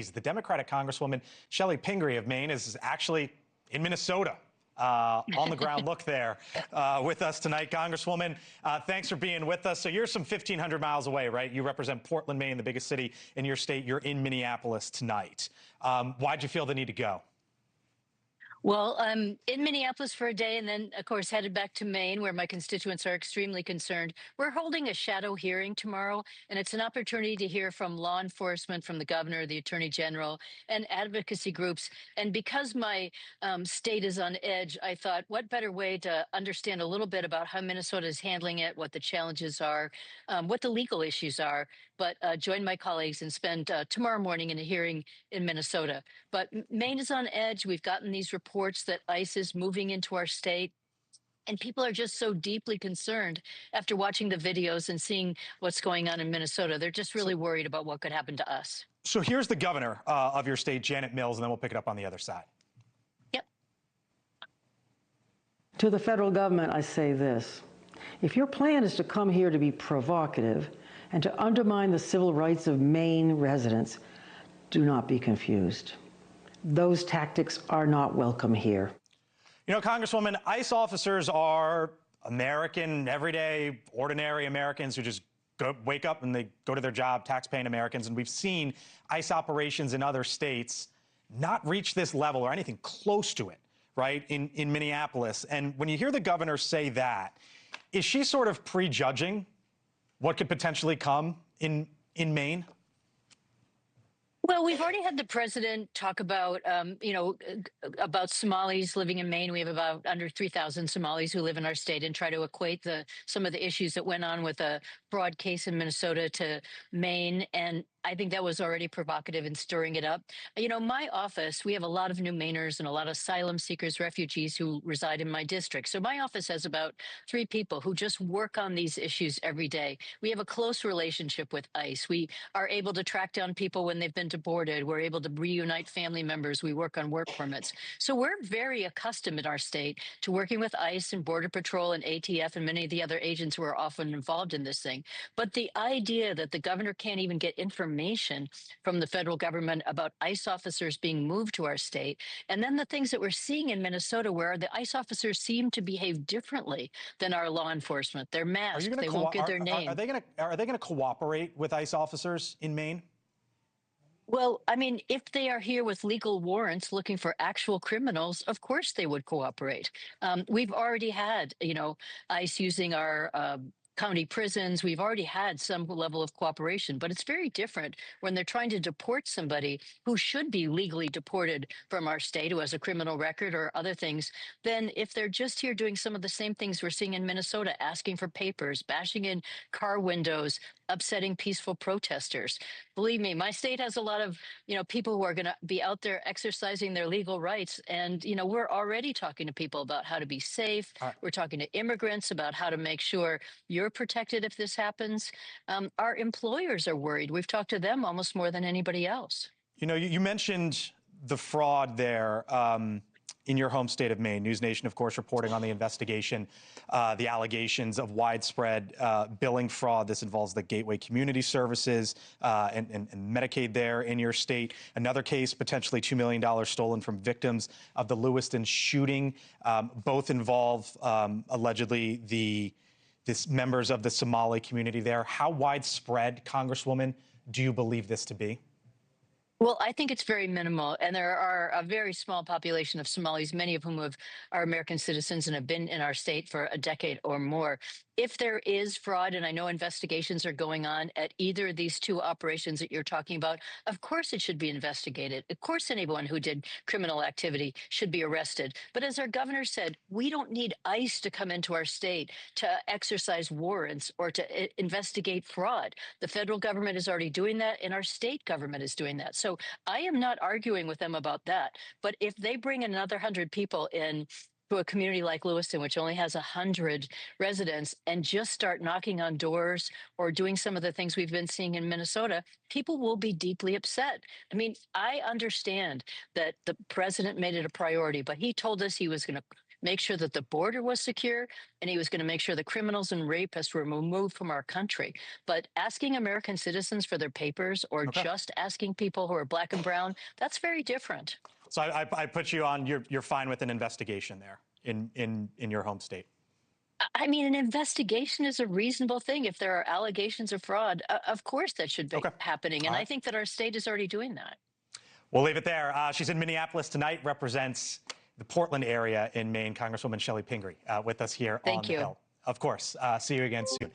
safeties. The Democratic Congresswoman Shelley Pingree of Maine is actually in Minnesota. On the ground look there with us tonight. Congresswoman, thanks for being with us. So you're some 1,500 miles away, right? You represent Portland, Maine, the biggest city in your state. You're in Minneapolis tonight. Why'd you feel the need to go? Well, I'm in Minneapolis for a day and then, of course, headed back to Maine, where my constituents are extremely concerned. We're holding a shadow hearing tomorrow, and it's an opportunity to hear from law enforcement, from the governor, the attorney general, and advocacy groups. And because my state is on edge, I thought, what better way to understand a little bit about how Minnesota is handling it, what the challenges are, what the legal issues are, but join my colleagues and spend tomorrow morning in a hearing in Minnesota. But Maine is on edge. We've gotten these reports that ICE is moving into our state. And people are just so deeply concerned after watching the videos and seeing what's going on in Minnesota. They're just really worried about what could happen to us. So here's the governor of your state, Janet Mills, and then we'll pick it up on the other side. Yep. To the federal government, I say this. If your plan is to come here to be provocative and to undermine the civil rights of Maine residents, do not be confused. Those tactics are not welcome here. You know, Congresswoman, ICE officers are American, everyday, ordinary Americans who just wake up and they go to their job, tax-paying Americans. And we've seen ICE operations in other states not reach this level or anything close to it, right, in Minneapolis. And when you hear the governor say that, is she sort of prejudging what could potentially come in Maine? Well, we've already had the president talk about, about Somalis living in Maine. We have about under 3,000 Somalis who live in our state, and try to equate some of the issues that went on with a fraud case in Minnesota to Maine. And I think that was already provocative and stirring it up. You know, my office, we have a lot of new Mainers and a lot of asylum seekers, refugees who reside in my district. So my office has about 3 people who just work on these issues every day. We have a close relationship with ICE. We are able to track down people when they've been deported. We're able to reunite family members. We work on work permits. So we're very accustomed in our state to working with ICE and Border Patrol and ATF and many of the other agents who are often involved in this thing. But the idea that the governor can't even get information from the federal government about ICE officers being moved to our state, and then the things that we're seeing in Minnesota where the ICE officers seem to behave differently than our law enforcement. They're masked. They won't give their name. Are they going to cooperate with ICE officers in Maine? Well, I mean, if they are here with legal warrants looking for actual criminals, of course they would cooperate. We've already had, ICE using our county prisons. We've already had some level of cooperation, but it's very different when they're trying to deport somebody who should be legally deported from our state, who has a criminal record or other things, than if they're just here doing some of the same things we're seeing in Minnesota, asking for papers, bashing in car windows, upsetting peaceful protesters. Believe me, my state has a lot of, people who are going to be out there exercising their legal rights. And, we're already talking to people about how to be safe. We're talking to immigrants about how to make sure you're protected if this happens. Our employers are worried. We've talked to them almost more than anybody else. You mentioned the fraud there in your home state of Maine. News Nation, of course, reporting on the investigation, the allegations of widespread billing fraud. This involves the Gateway Community Services and Medicaid there in your state. Another case, potentially $2 million stolen from victims of the Lewiston shooting. Both involve allegedly this members of the Somali community there. How widespread, Congresswoman, do you believe this to be? Well, I think it's very minimal, and there are a very small population of Somalis, many of whom are American citizens and have been in our state for a decade or more. If there is fraud, and I know investigations are going on at either of these 2 operations that you're talking about, of course it should be investigated. Of course anyone who did criminal activity should be arrested. But as our governor said, we don't need ICE to come into our state to exercise warrants or to investigate fraud. The federal government is already doing that, and our state government is doing that. So I am not arguing with them about that. But if they bring another 100 people in to a community like Lewiston, which only has 100 residents, and just start knocking on doors or doing some of the things we've been seeing in Minnesota, people will be deeply upset. I mean, I understand that the president made it a priority, but he told us he was going to make sure that the border was secure, and he was going to make sure the criminals and rapists were removed from our country. But asking American citizens for their papers or Okay. just asking people who are black and brown, that's very different. So I put you on, you're fine with an investigation there in your home state. I mean, an investigation is a reasonable thing. If there are allegations of fraud, of course that should be happening. And I think that our state is already doing that. We'll leave it there. She's in Minneapolis tonight, represents the Portland area in Maine, Congresswoman Shelley Pingree, with us here on the Hill. Of course. See you again soon.